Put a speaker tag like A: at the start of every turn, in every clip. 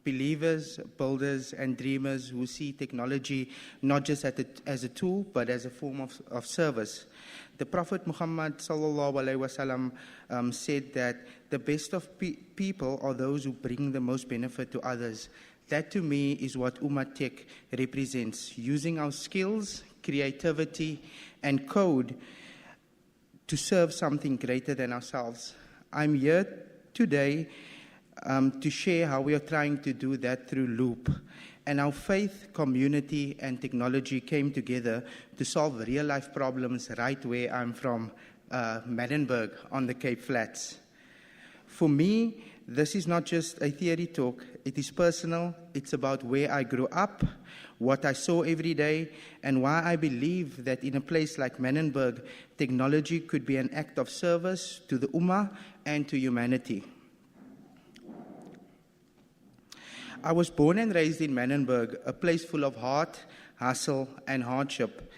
A: believers, builders, and dreamers who see technology not just as a tool, but as a form of service. The Prophet Muhammad ﷺ said that the best of people are those who bring the most benefit to others. That to me is what Ummah Tech represents, using our skills, creativity, and code to serve something greater than ourselves. I'm here today to share how we are trying to do that through Loop. And our faith, community, and technology came together to solve real-life problems right where I'm from, Manenberg on the Cape Flats. For me, this is not just a theory talk. It is personal. It's about where I grew up, what I saw every day, and why I believe that in a place like Manenberg, technology could be an act of service to the Ummah and to humanity. I was born and raised in Manenberg, a place full of heart, hustle, and hardship.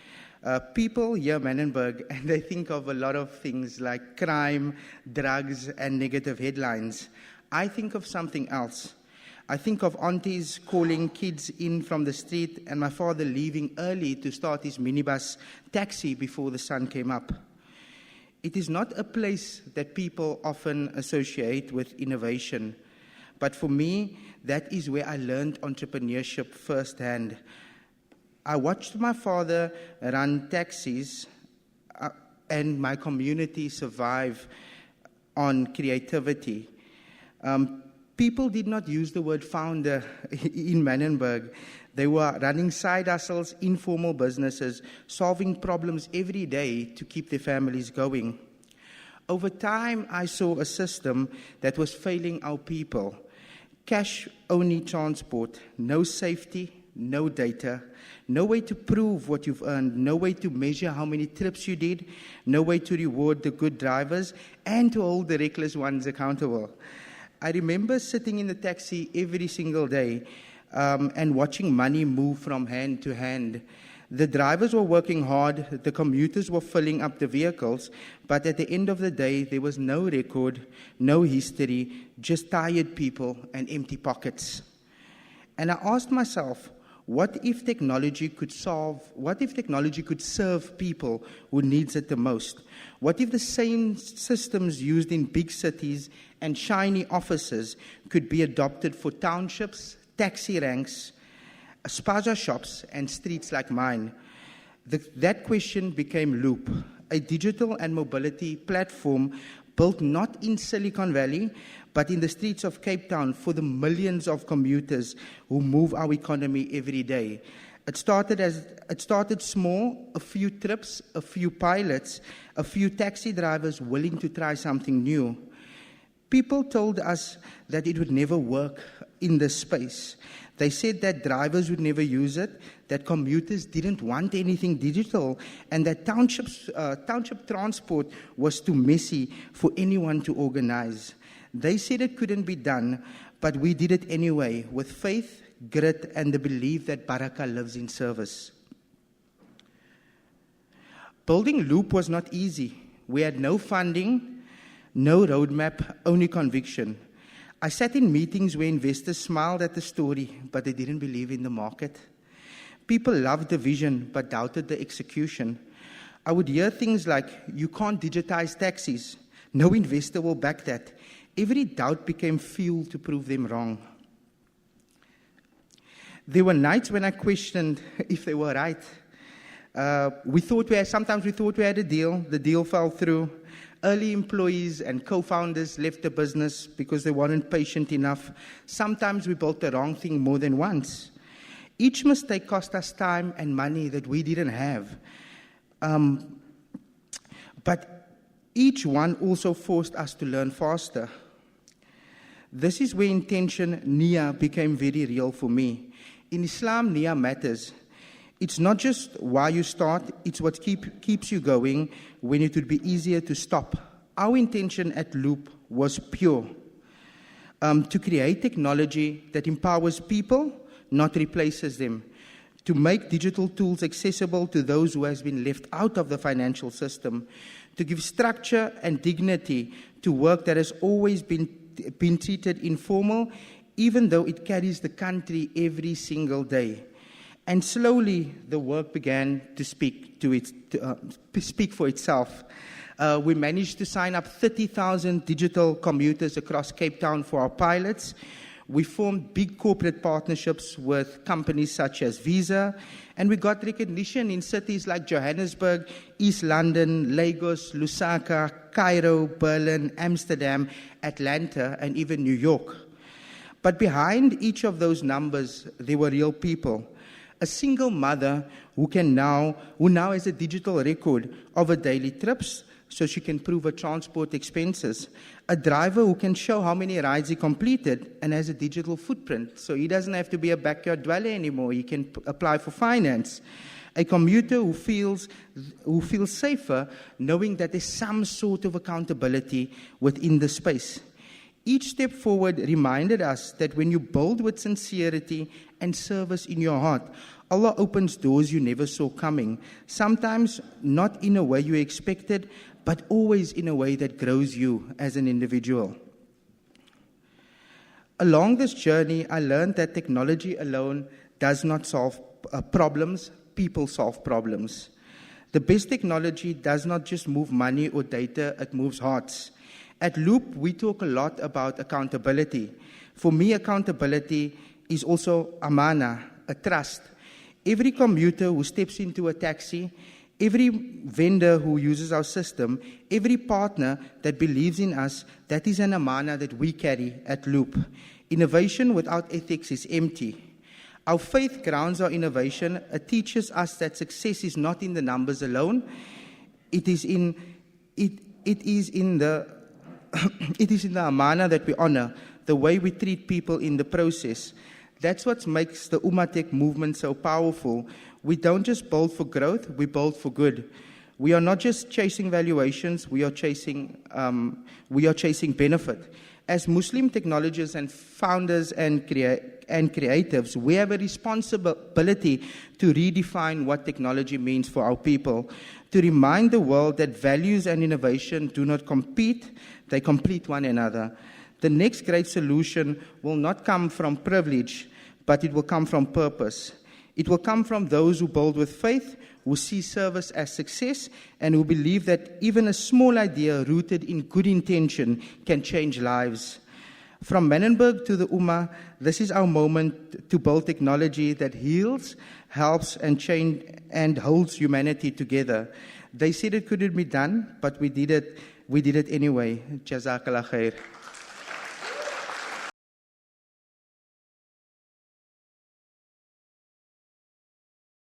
A: People hear Manenberg and they think of a lot of things like crime, drugs, and negative headlines. I think of something else. I think of aunties calling kids in from the street and my father leaving early to start his minibus taxi before the sun came up. It is not a place that people often associate with innovation, but for me, that is where I learned entrepreneurship firsthand. I watched my father run taxis and my community survive on creativity. People did not use the word founder in Manenberg. They were running side hustles, informal businesses, solving problems every day to keep their families going. Over time, I saw a system that was failing our people. Cash-only transport, no safety, no data, no way to prove what you've earned, no way to measure how many trips you did, no way to reward the good drivers, and to hold the reckless ones accountable. I remember sitting in the taxi every single day and watching money move from hand to hand. The drivers were working hard, the commuters were filling up the vehicles, but at the end of the day, there was no record, no history, just tired people and empty pockets. And I asked myself, what if technology could serve people who needs it the most? What if the same systems used in big cities and shiny offices could be adopted for townships, taxi ranks, spaza shops, and streets like mine? That question became Loop, a digital and mobility platform built not in Silicon Valley, but in the streets of Cape Town for the millions of commuters who move our economy every day. It started small, a few trips, a few pilots, a few taxi drivers willing to try something new. People told us that it would never work in this space. They said that drivers would never use it, that commuters didn't want anything digital, and that township transport was too messy for anyone to organize. They said it couldn't be done, but we did it anyway, with faith, grit, and the belief that Barakah lives in service. Building Loop was not easy. We had no funding, no roadmap, only conviction. I sat in meetings where investors smiled at the story, but they didn't believe in the market. People loved the vision, but doubted the execution. I would hear things like, you can't digitize taxis. No investor will back that. Every doubt became fuel to prove them wrong. There were nights when I questioned if they were right. Sometimes we thought we had a deal. The deal fell through. Early employees and co-founders left the business because they weren't patient enough. Sometimes we built the wrong thing more than once. Each mistake cost us time and money that we didn't have. But each one also forced us to learn faster. This is where intention, Nia, became very real for me. In Islam, Nia matters. It's not just why you start, it's what keeps you going when it would be easier to stop. Our intention at Loop was pure, to create technology that empowers people, not replaces them, to make digital tools accessible to those who have been left out of the financial system, to give structure and dignity to work that has always been treated informal, even though it carries the country every single day. And slowly, the work began to speak for itself. We managed to sign up 30,000 digital commuters across Cape Town for our pilots. We formed big corporate partnerships with companies such as Visa, and we got recognition in cities like Johannesburg, East London, Lagos, Lusaka, Cairo, Berlin, Amsterdam, Atlanta, and even New York. But behind each of those numbers, there were real people. A single mother who now has a digital record of her daily trips, so she can prove her transport expenses. A driver who can show how many rides he completed and has a digital footprint, so he doesn't have to be a backyard dweller anymore. He can apply for finance. A commuter who feels safer knowing that there's some sort of accountability within the space. Each step forward reminded us that when you build with sincerity and service in your heart, Allah opens doors you never saw coming. Sometimes not in a way you expected, but always in a way that grows you as an individual. Along this journey, I learned that technology alone does not solve problems, people solve problems. The best technology does not just move money or data, it moves hearts. At Loop, we talk a lot about accountability. For me, accountability is also amana, a trust. Every commuter who steps into a taxi, every vendor who uses our system, every partner that believes in us, that is an amana that we carry at Loop. Innovation without ethics is empty. Our faith grounds our innovation. It teaches us that success is not in the numbers alone. It is in the amana that we honor, the way we treat people in the process. That's what makes the Umatech movement so powerful. We don't just build for growth, we build for good. We are not just chasing valuations, we are chasing benefit. As Muslim technologists and founders and creatives, we have a responsibility to redefine what technology means for our people, to remind the world that values and innovation do not compete, they complete one another. The next great solution will not come from privilege, but it will come from purpose. It will come from those who build with faith, who see service as success, and who believe that even a small idea rooted in good intention can change lives. From Menenberg to the Ummah, this is our moment to build technology that heals, helps, and holds humanity together. They said it couldn't be done, but we did it anyway. Jazakallah khair.